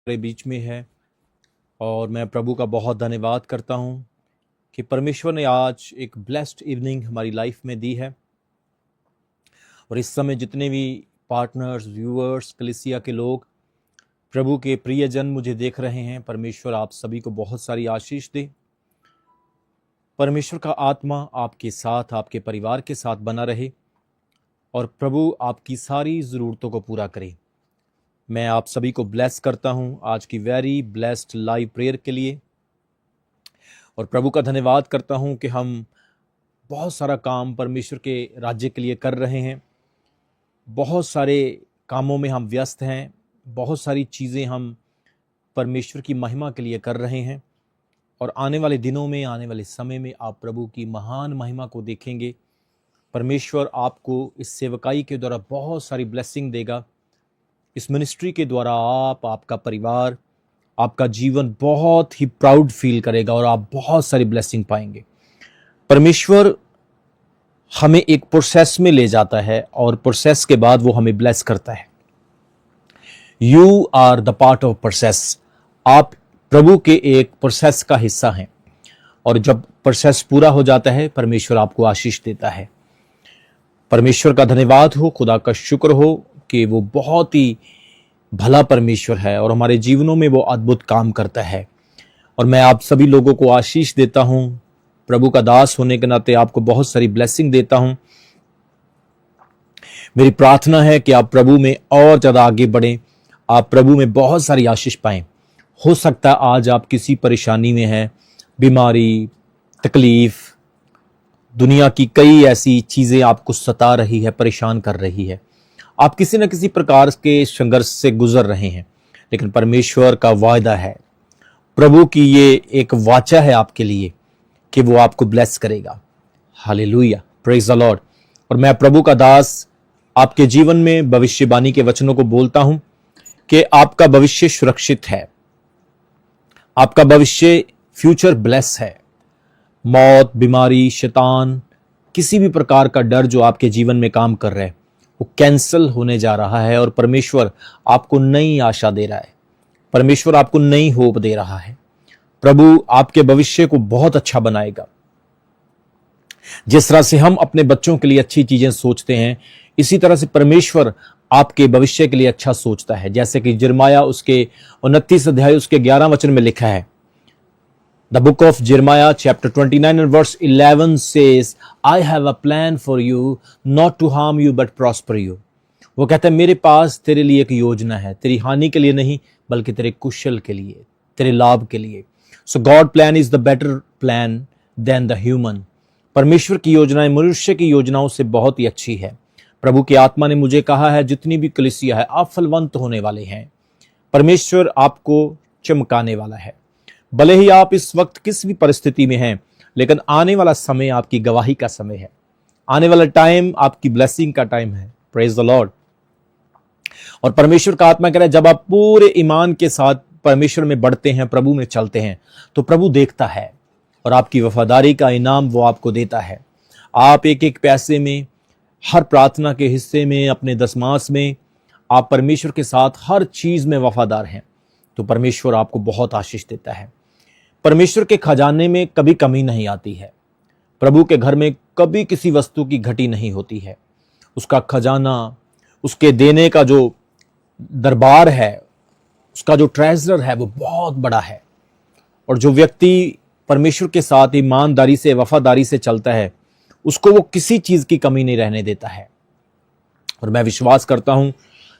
मेरे बीच में है और मैं प्रभु का बहुत धन्यवाद करता हूँ कि परमेश्वर ने आज एक ब्लेस्ड इवनिंग हमारी लाइफ में दी है। और इस समय जितने भी पार्टनर्स, व्यूअर्स, कलीसिया के लोग, प्रभु के प्रियजन मुझे देख रहे हैं, परमेश्वर आप सभी को बहुत सारी आशीष दे। परमेश्वर का आत्मा आपके साथ, आपके परिवार के साथ बना रहे और प्रभु आपकी सारी ज़रूरतों को पूरा करे। मैं आप सभी को ब्लेस करता हूं आज की वेरी ब्लेस्ड लाइव प्रेयर के लिए और प्रभु का धन्यवाद करता हूं कि हम बहुत सारा काम परमेश्वर के राज्य के लिए कर रहे हैं। बहुत सारे कामों में हम व्यस्त हैं, बहुत सारी चीज़ें हम परमेश्वर की महिमा के लिए कर रहे हैं और आने वाले दिनों में, आने वाले समय में आप प्रभु की महान महिमा को देखेंगे। परमेश्वर आपको इस सेवकाई के द्वारा बहुत सारी ब्लेसिंग देगा। इस मिनिस्ट्री के द्वारा आपका परिवार, आपका जीवन बहुत ही प्राउड फील करेगा और आप बहुत सारी ब्लेसिंग पाएंगे। परमेश्वर हमें एक प्रोसेस में ले जाता है और प्रोसेस के बाद वो हमें ब्लेस करता है। You are the part of process. आप प्रभु के एक प्रोसेस का हिस्सा हैं और जब प्रोसेस पूरा हो जाता है परमेश्वर आपको आशीष देता है। परमेश्वर का धन्यवाद हो, खुदा का शुक्र हो कि वो बहुत ही भला परमेश्वर है और हमारे जीवनों में वो अद्भुत काम करता है। और मैं आप सभी लोगों को आशीष देता हूं, प्रभु का दास होने के नाते आपको बहुत सारी ब्लेसिंग देता हूं। मेरी प्रार्थना है कि आप प्रभु में और ज्यादा आगे बढ़ें, आप प्रभु में बहुत सारी आशीष पाएं। हो सकता है आज आप किसी परेशानी में हैं, बीमारी, तकलीफ, दुनिया की कई ऐसी चीजें आपको सता रही है, परेशान कर रही है। आप किसी न किसी प्रकार के संघर्ष से गुजर रहे हैं, लेकिन परमेश्वर का वायदा है, प्रभु की ये एक वाचा है आपके लिए कि वो आपको ब्लेस करेगा। Hallelujah, praise the Lord. और मैं प्रभु का दास आपके जीवन में भविष्यवाणी के वचनों को बोलता हूं कि आपका भविष्य सुरक्षित है, आपका भविष्य फ्यूचर ब्लेस है। मौत, बीमारी, शैतान, किसी भी प्रकार का डर जो आपके जीवन में काम कर रहा है वो कैंसल होने जा रहा है और परमेश्वर आपको नई आशा दे रहा है, परमेश्वर आपको नई होप दे रहा है। प्रभु आपके भविष्य को बहुत अच्छा बनाएगा। जिस तरह से हम अपने बच्चों के लिए अच्छी चीजें सोचते हैं, इसी तरह से परमेश्वर आपके भविष्य के लिए अच्छा सोचता है। जैसे कि यिर्मयाह उसके 29 अध्याय उसके 11 वचन में लिखा है, The book of Jeremiah chapter 29 and verse 11 says, I have a plan for you, not to harm you but prosper you. वो कहता है मेरे पास तेरे लिए एक योजना है, तेरी हानि के लिए नहीं बल्कि तेरे कुशल के लिए, तेरे लाभ के लिए। So God plan is the better plan than the human. परमेश्वर की योजनाएं मनुष्य की योजनाओं से बहुत ही अच्छी है। प्रभु की आत्मा ने मुझे कहा है जितनी भी कलीसिया है आप फलवंत होने वाले हैं, परमेश्वर आपको चमकाने वाला है। भले ही आप इस वक्त किस भी परिस्थिति में हैं, लेकिन आने वाला समय आपकी गवाही का समय है, आने वाला टाइम आपकी ब्लेसिंग का टाइम है। Praise the Lord. और परमेश्वर का आत्मा कह रहा है जब आप पूरे ईमान के साथ परमेश्वर में बढ़ते हैं, प्रभु में चलते हैं, तो प्रभु देखता है और आपकी वफादारी का इनाम वो आपको देता है। आप एक एक पैसे में, हर प्रार्थना के हिस्से में, अपने दसमास में आप परमेश्वर के साथ हर चीज में वफादार हैं, तो परमेश्वर आपको बहुत आशीष देता है। परमेश्वर के खजाने में कभी कमी नहीं आती है, प्रभु के घर में कभी किसी वस्तु की घटी नहीं होती है। उसका खजाना, उसके देने का जो दरबार है, उसका जो ट्रेजर है वो बहुत बड़ा है। और जो व्यक्ति परमेश्वर के साथ ईमानदारी से, वफादारी से चलता है, उसको वो किसी चीज की कमी नहीं रहने देता है। और मैं विश्वास करता हूं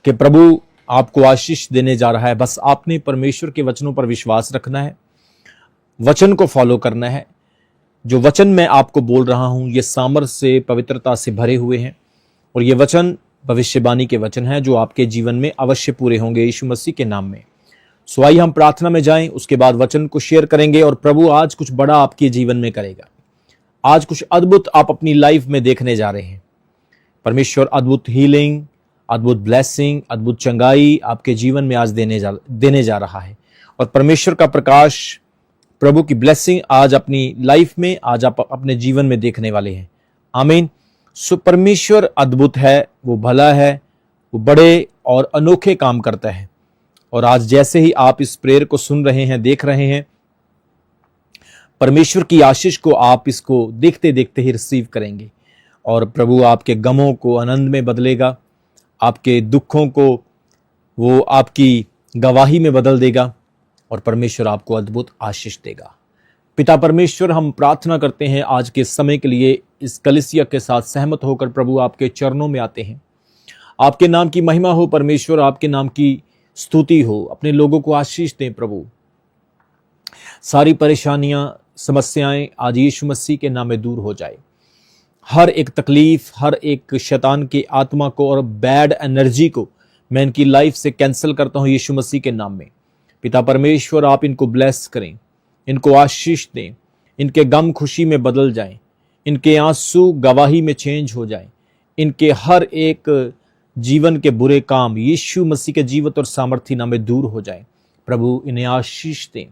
कि प्रभु आपको आशीष देने जा रहा है। बस आपने परमेश्वर के वचनों पर विश्वास रखना है, वचन को फॉलो करना है। जो वचन मैं आपको बोल रहा हूं ये सामर्थ से, पवित्रता से भरे हुए हैं और ये वचन भविष्यवाणी के वचन हैं जो आपके जीवन में अवश्य पूरे होंगे यीशु मसीह के नाम में। सो आइए हम प्रार्थना में जाएं, उसके बाद वचन को शेयर करेंगे और प्रभु आज कुछ बड़ा आपके जीवन में करेगा। आज कुछ अद्भुत आप अपनी लाइफ में देखने जा रहे हैं। परमेश्वर अद्भुत हीलिंग, अद्भुत ब्लेसिंग, अद्भुत चंगाई आपके जीवन में आज देने जा रहा है। और परमेश्वर का प्रकाश, प्रभु की ब्लेसिंग आज अपनी लाइफ में, आज आप अपने जीवन में देखने वाले हैं। आमीन। सो परमेश्वर अद्भुत है, वो भला है, वो बड़े और अनोखे काम करता है। और आज जैसे ही आप इस प्रेयर को सुन रहे हैं, देख रहे हैं, परमेश्वर की आशीष को आप इसको देखते देखते ही रिसीव करेंगे और प्रभु आपके गमों को आनंद में बदलेगा, आपके दुखों को वो आपकी गवाही में बदल देगा और परमेश्वर आपको अद्भुत आशीष देगा। पिता परमेश्वर, हम प्रार्थना करते हैं आज के समय के लिए, इस कलीसिया के साथ सहमत होकर प्रभु आपके चरणों में आते हैं। आपके नाम की महिमा हो परमेश्वर, आपके नाम की स्तुति हो, अपने लोगों को आशीष दें प्रभु। सारी परेशानियां, समस्याएं आज यीशु मसीह के नाम में दूर हो जाए। हर एक तकलीफ, हर एक शैतान की आत्मा को और बैड एनर्जी को मैं इनकी लाइफ से कैंसिल करता हूं यीशु मसीह के नाम में। पिता परमेश्वर, आप इनको ब्लेस करें, इनको आशीष दें, इनके गम खुशी में बदल जाएं, इनके आंसू गवाही में चेंज हो जाएं, इनके हर एक जीवन के बुरे काम यीशु मसीह के जीवित और सामर्थी नाम में दूर हो जाएं। प्रभु इन्हें आशीष दें,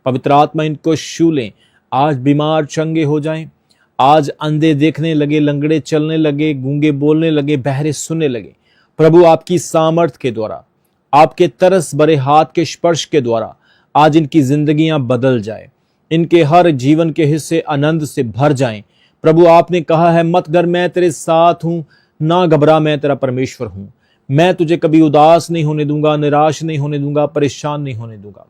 पवित्र आत्मा इनको छू लें। आज बीमार चंगे हो जाएं, आज अंधे देखने लगे, लंगड़े चलने लगे, गूंगे बोलने लगे, बहरे सुनने लगे। प्रभु आपकी सामर्थ के द्वारा, आपके तरस भरे हाथ के स्पर्श के द्वारा आज इनकी जिंदगियां बदल जाए, इनके हर जीवन के हिस्से आनंद से भर जाएं। प्रभु आपने कहा है, मत डर, मैं तेरे साथ हूं, ना घबरा, मैं तेरा परमेश्वर हूं। मैं तुझे कभी उदास नहीं होने दूंगा, निराश नहीं होने दूंगा, परेशान नहीं होने दूंगा।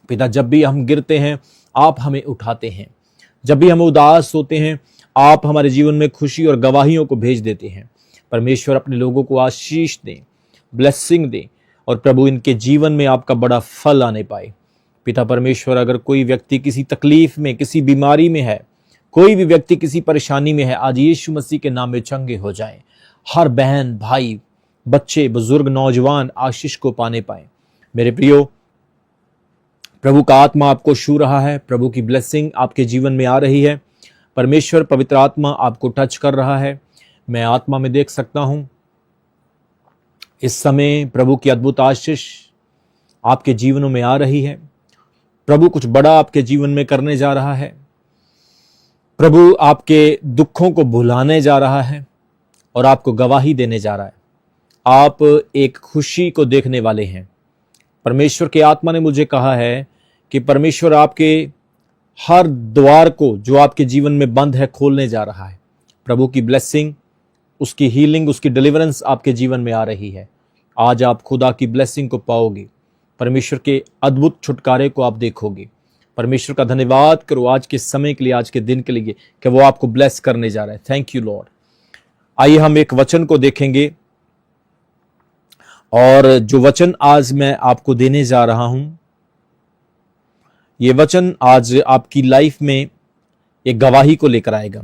पिता, जब भी हम गिरते हैं आप हमें उठाते हैं, जब भी हम उदास होते हैं आप हमारे जीवन में खुशी और गवाहियों को भेज देते हैं। परमेश्वर अपने लोगों को आशीष दें, ब्लेसिंग दें और प्रभु इनके जीवन में आपका बड़ा फल आने पाए। पिता परमेश्वर, अगर कोई व्यक्ति किसी तकलीफ में, किसी बीमारी में है, कोई भी व्यक्ति किसी परेशानी में है, आज यीशु मसीह के नाम में चंगे हो जाएं। हर बहन, भाई, बच्चे, बुजुर्ग, नौजवान आशीष को पाने पाए। मेरे प्रियो, प्रभु का आत्मा आपको छू रहा है, प्रभु की ब्लेसिंग आपके जीवन में आ रही है। परमेश्वर पवित्र आत्मा आपको टच कर रहा है। मैं आत्मा में देख सकता हूं इस समय प्रभु की अद्भुत आशीष आपके जीवनों में आ रही है। प्रभु कुछ बड़ा आपके जीवन में करने जा रहा है। प्रभु आपके दुखों को भुलाने जा रहा है और आपको गवाही देने जा रहा है। आप एक खुशी को देखने वाले हैं। परमेश्वर के आत्मा ने मुझे कहा है कि परमेश्वर आपके हर द्वार को जो आपके जीवन में बंद है खोलने जा रहा है। प्रभु की ब्लेसिंग, उसकी हीलिंग, उसकी डिलीवरेंस आपके जीवन में आ रही है। आज आप खुदा की ब्लेसिंग को पाओगे, परमेश्वर के अद्भुत छुटकारे को आप देखोगे। परमेश्वर का धन्यवाद करो आज के समय के लिए, आज के दिन के लिए कि वो आपको ब्लेस करने जा रहा है। Thank you Lord. आइए हम एक वचन को देखेंगे और जो वचन आज मैं आपको देने जा रहा हूं, ये वचन आज आपकी लाइफ में एक गवाही को लेकर आएगा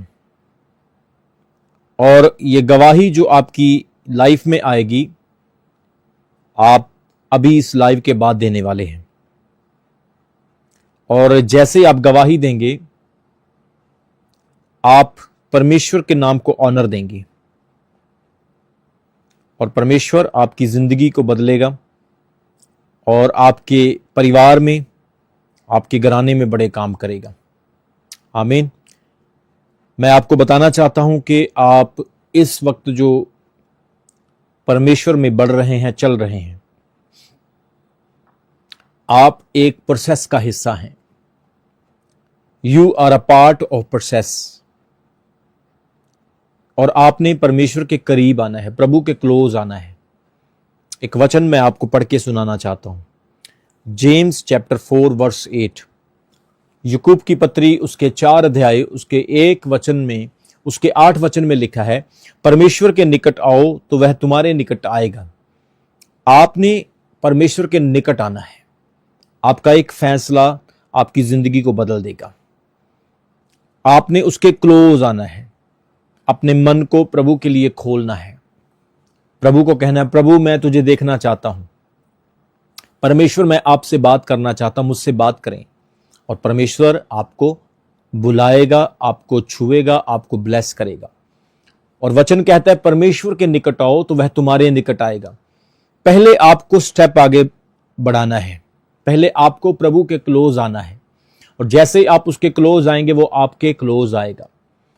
और ये गवाही जो आपकी लाइफ में आएगी आप अभी इस लाइव के बाद देने वाले हैं। और जैसे आप गवाही देंगे आप परमेश्वर के नाम को ऑनर देंगे और परमेश्वर आपकी जिंदगी को बदलेगा और आपके परिवार में, आपके घराने में बड़े काम करेगा। आमीन। मैं आपको बताना चाहता हूं कि आप इस वक्त जो परमेश्वर में बढ़ रहे हैं, चल रहे हैं, आप एक प्रोसेस का हिस्सा हैं। You are a part of process. और आपने परमेश्वर के करीब आना है, प्रभु के क्लोज आना है। एक वचन मैं आपको पढ़ के सुनाना चाहता हूं। James chapter 4 verse 8। याकूब की पत्री उसके 4 अध्याय उसके 1 वचन में, उसके 8 वचन में लिखा है, परमेश्वर के निकट आओ तो वह तुम्हारे निकट आएगा। आपने परमेश्वर के निकट आना है। आपका एक फैसला आपकी जिंदगी को बदल देगा। आपने उसके क्लोज आना है। अपने मन को प्रभु के लिए खोलना है। प्रभु को कहना है, प्रभु मैं तुझे देखना चाहता हूं। परमेश्वर मैं आपसे बात करना चाहता हूं, मुझसे बात करें। और परमेश्वर आपको बुलाएगा, आपको छुएगा, आपको ब्लेस करेगा। और वचन कहता है परमेश्वर के निकट आओ तो वह तुम्हारे निकट आएगा। पहले आपको स्टेप आगे बढ़ाना है। पहले आपको प्रभु के क्लोज आना है और जैसे आप उसके क्लोज आएंगे वो आपके क्लोज आएगा।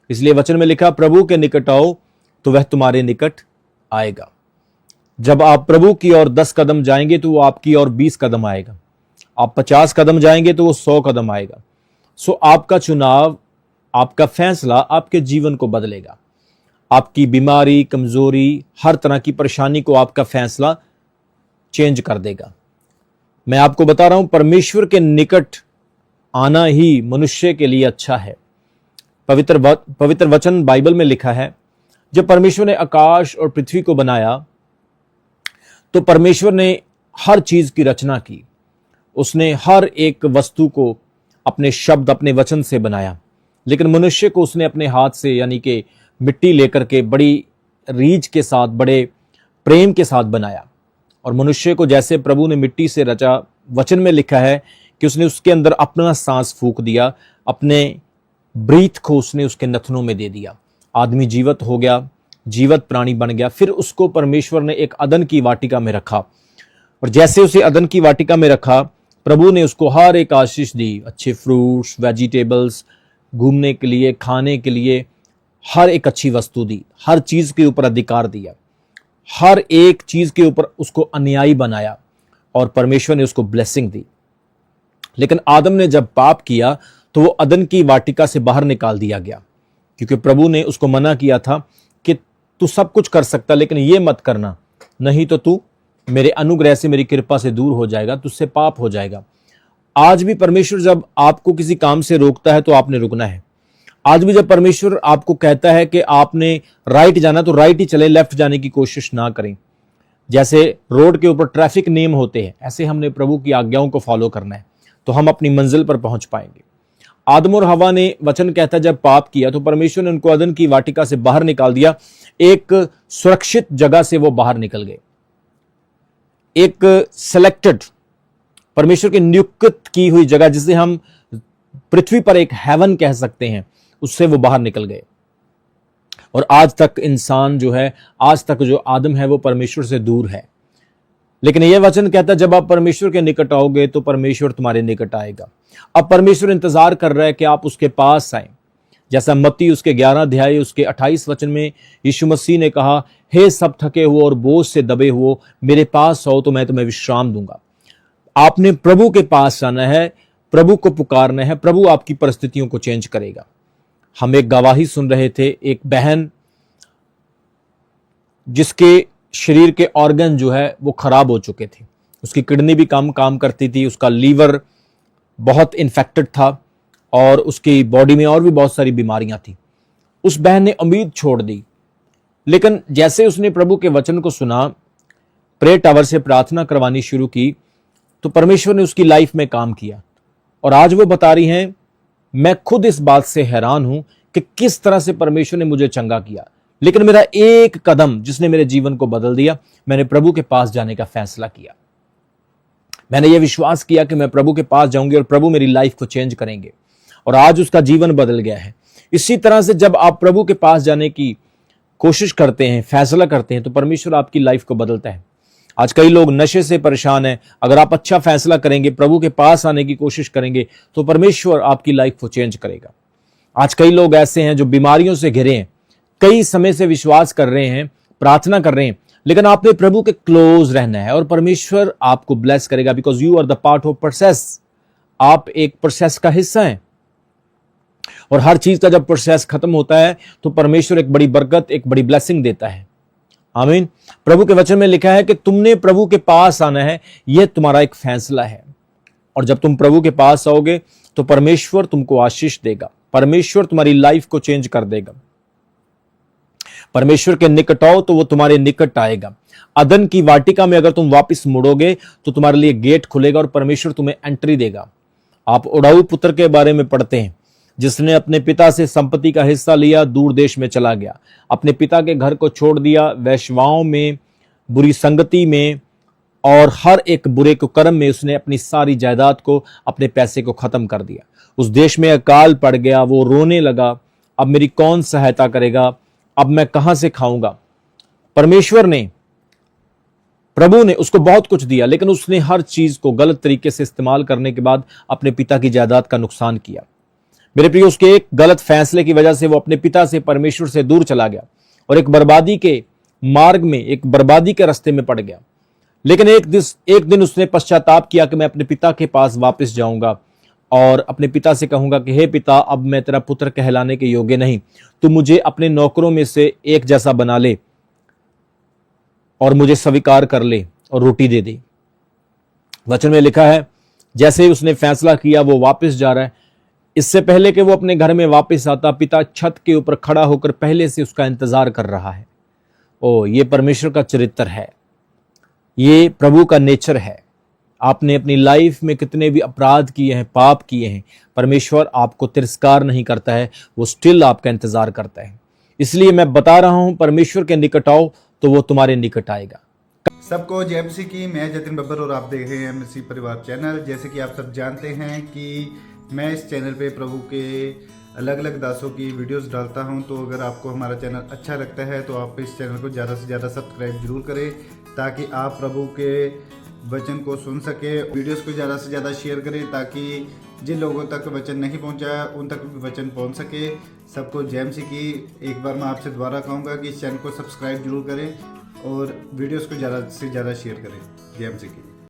इसलिए वचन में लिखा, प्रभु के निकट आओ तो वह तुम्हारे निकट आएगा। जब आप प्रभु की ओर 10 कदम जाएंगे तो वो आपकी ओर 20 कदम आएगा। आप 50 कदम जाएंगे तो वो 100 कदम आएगा। सो आपका चुनाव, आपका फैसला आपके जीवन को बदलेगा। आपकी बीमारी, कमजोरी, हर तरह की परेशानी को आपका फैसला चेंज कर देगा। मैं आपको बता रहा हूं, परमेश्वर के निकट आना ही मनुष्य के लिए अच्छा है। पवित्र वचन बाइबल में लिखा है, जब परमेश्वर ने आकाश और पृथ्वी को बनाया तो परमेश्वर ने हर चीज की रचना की। उसने हर एक वस्तु को अपने शब्द, अपने वचन से बनाया, लेकिन मनुष्य को उसने अपने हाथ से, यानी कि मिट्टी लेकर के बड़ी रीझ के साथ, बड़े प्रेम के साथ बनाया। और मनुष्य को जैसे प्रभु ने मिट्टी से रचा, वचन में लिखा है कि उसने उसके अंदर अपना सांस फूंक दिया, अपने ब्रीथ को उसने उसके नथनों में दे दिया। आदमी जीवित हो गया, जीवित प्राणी बन गया। फिर उसको परमेश्वर ने एक अदन की वाटिका में रखा, और जैसे उसे अदन की वाटिका में रखा, प्रभु ने उसको हर एक आशीष दी, अच्छे फ्रूट्स, वेजिटेबल्स, घूमने के लिए, खाने के लिए, हर एक अच्छी वस्तु दी, हर चीज के ऊपर अधिकार दिया, हर एक चीज के ऊपर उसको अनुयायी बनाया, और परमेश्वर ने उसको ब्लेसिंग दी। लेकिन आदम ने जब पाप किया तो वो अदन की वाटिका से बाहर निकाल दिया गया, क्योंकि प्रभु ने उसको मना किया था कि तू सब कुछ कर सकता, लेकिन ये मत करना, नहीं तो तू मेरे अनुग्रह से, मेरी कृपा से दूर हो जाएगा, तुझसे पाप हो जाएगा। आज भी परमेश्वर जब आपको किसी काम से रोकता है तो आपने रुकना है। आज भी जब परमेश्वर आपको कहता है कि आपने राइट जाना तो राइट ही चले, लेफ्ट जाने की कोशिश ना करें। जैसे रोड के ऊपर ट्रैफिक नियम होते हैं, ऐसे हमने प्रभु की आज्ञाओं को फॉलो करना है, तो हम अपनी मंजिल पर पहुंच पाएंगे। आदम और हवा ने, वचन कहता है, जब पाप किया तो परमेश्वर ने उनको अदन की वाटिका से बाहर निकाल दिया। एक सुरक्षित जगह से वो बाहर निकल गए, एक सिलेक्टेड, परमेश्वर की नियुक्त की हुई जगह, जिसे हम पृथ्वी पर एक हेवन कह सकते हैं, उससे वो बाहर निकल गए। और आज तक इंसान जो है, आज तक जो आदम है, वो परमेश्वर से दूर है। लेकिन यह वचन कहता है, जब आप परमेश्वर के निकट आओगे तो परमेश्वर तुम्हारे निकट आएगा। अब परमेश्वर इंतजार कर रहा है कि आप उसके पास आए। जैसा मत्ती उसके 11 अध्याय उसके 28 वचन में यीशु मसीह ने कहा, हे सब थके हुए और बोझ से दबे हुए, मेरे पास आओ तो मैं तुम्हें विश्राम दूंगा। आपने प्रभु के पास आना है, प्रभु को पुकारना है, प्रभु आपकी परिस्थितियों को चेंज करेगा। हम एक गवाही सुन रहे थे, एक बहन जिसके शरीर के ऑर्गन जो है वो खराब हो चुके थे, उसकी किडनी भी कम काम करती थी, उसका लीवर बहुत इन्फेक्टेड था, और उसकी बॉडी में और भी बहुत सारी बीमारियां थी। उस बहन ने उम्मीद छोड़ दी, लेकिन जैसे उसने प्रभु के वचन को सुना, प्रेयर टावर से प्रार्थना करवानी शुरू की, तो परमेश्वर ने उसकी लाइफ में काम किया। और आज वो बता रही हैं, मैं खुद इस बात से हैरान हूं कि किस तरह से परमेश्वर ने मुझे चंगा किया, लेकिन मेरा एक कदम जिसने मेरे जीवन को बदल दिया, मैंने प्रभु के पास जाने का फैसला किया। मैंने ये विश्वास किया कि मैं प्रभु के पास जाऊंगी और प्रभु मेरी लाइफ को चेंज करेंगे, और आज उसका जीवन बदल गया है। इसी तरह से जब आप प्रभु के पास जाने की कोशिश करते हैं, फैसला करते हैं, तो परमेश्वर आपकी लाइफ को बदलता है। आज कई लोग नशे से परेशान हैं। अगर आप अच्छा फैसला करेंगे, प्रभु के पास आने की कोशिश करेंगे, तो परमेश्वर आपकी लाइफ को चेंज करेगा। आज कई लोग ऐसे हैं जो बीमारियों से घिरे हैं, कई समय से विश्वास कर रहे हैं, प्रार्थना कर रहे हैं, लेकिन आपने प्रभु के क्लोज रहना है और परमेश्वर आपको ब्लेस करेगा, because you are the part of process. आप एक प्रोसेस का हिस्सा हैं, और हर चीज का जब प्रोसेस खत्म होता है तो परमेश्वर एक बड़ी बरकत, एक बड़ी ब्लेसिंग देता है। आमीन। प्रभु के वचन में लिखा है कि तुमने प्रभु के पास आना है, यह तुम्हारा एक फैसला है। और जब तुम प्रभु के पास आओगे तो परमेश्वर तुमको आशीष देगा, परमेश्वर तुम्हारी लाइफ को चेंज कर देगा। परमेश्वर के निकट आओ तो वो तुम्हारे निकट आएगा। अदन की वाटिका में अगर तुम वापस मुड़ोगे तो तुम्हारे लिए गेट खुलेगा और परमेश्वर तुम्हें एंट्री देगा। आप उड़ाऊ पुत्र के बारे में पढ़ते हैं, जिसने अपने पिता से संपत्ति का हिस्सा लिया, दूर देश में चला गया, अपने पिता के घर को छोड़ दिया, वैश्वाओं में, बुरी संगति में और हर एक बुरे कुकर्म में उसने अपनी सारी जायदाद को, अपने पैसे को खत्म कर दिया। उस देश में अकाल पड़ गया, वो रोने लगा, अब मेरी कौन सहायता करेगा, अब मैं कहां से खाऊंगा। परमेश्वर ने, प्रभु ने उसको बहुत कुछ दिया, लेकिन उसने हर चीज को गलत तरीके से इस्तेमाल करने के बाद अपने पिता की जायदाद का नुकसान किया। मेरे प्रिय, उसके एक गलत फैसले की वजह से वो अपने पिता से, परमेश्वर से दूर चला गया और एक बर्बादी के मार्ग में, एक बर्बादी के रास्ते में पड़ गया। लेकिन एक दिन उसने पश्चाताप किया कि मैं अपने पिता के पास वापस जाऊंगा और अपने पिता से कहूंगा कि हे पिता, अब मैं तेरा पुत्र कहलाने के योग्य नहीं, तू मुझे अपने नौकरों में से एक जैसा बना ले और मुझे स्वीकार कर ले और रोटी दे दे। वचन में लिखा है, जैसे ही उसने फैसला किया वो वापस जा रहा है। इससे पहले कि वो अपने घर में वापस आता, पिता छत के ऊपर खड़ा होकर पहले से उसका इंतजार कर रहा है। ओ, ये परमेश्वर का चरित्र है, ये प्रभु का नेचर है। आपने अपनी लाइफ में कितने भी अपराध किए हैं, पाप किए हैं, परमेश्वर आपको तिरस्कार नहीं करता है, वो स्टिल आपका इंतजार करता है। इसलिए मैं बता रहा हूं, परमेश्वर के निकट आओ तो वो तुम्हारे निकट आएगा। सबको जय मसीह की। मैं जतिन बब्बर और आप देख रहे हैं मसीह परिवार चैनल। जैसे कि आप सब जानते हैं कि मैं इस चैनल पे प्रभु के अलग अलग दासों की वीडियोस डालता हूं, तो अगर आपको हमारा चैनल अच्छा लगता है तो आप इस चैनल को ज़्यादा से ज़्यादा सब्सक्राइब जरूर करें, ताकि आप प्रभु के वचन को सुन सके। वीडियोस को ज़्यादा से ज़्यादा शेयर करें, ताकि जिन लोगों तक वचन नहीं पहुंचा उन तक भी वचन पहुंच सके। सबको जय मसीह की। एक बार मैं आपसे दोबारा कहूँगा कि इस चैनल को सब्सक्राइब जरूर करें और वीडियोस को ज़्यादा से ज़्यादा शेयर करें। जय मसीह की।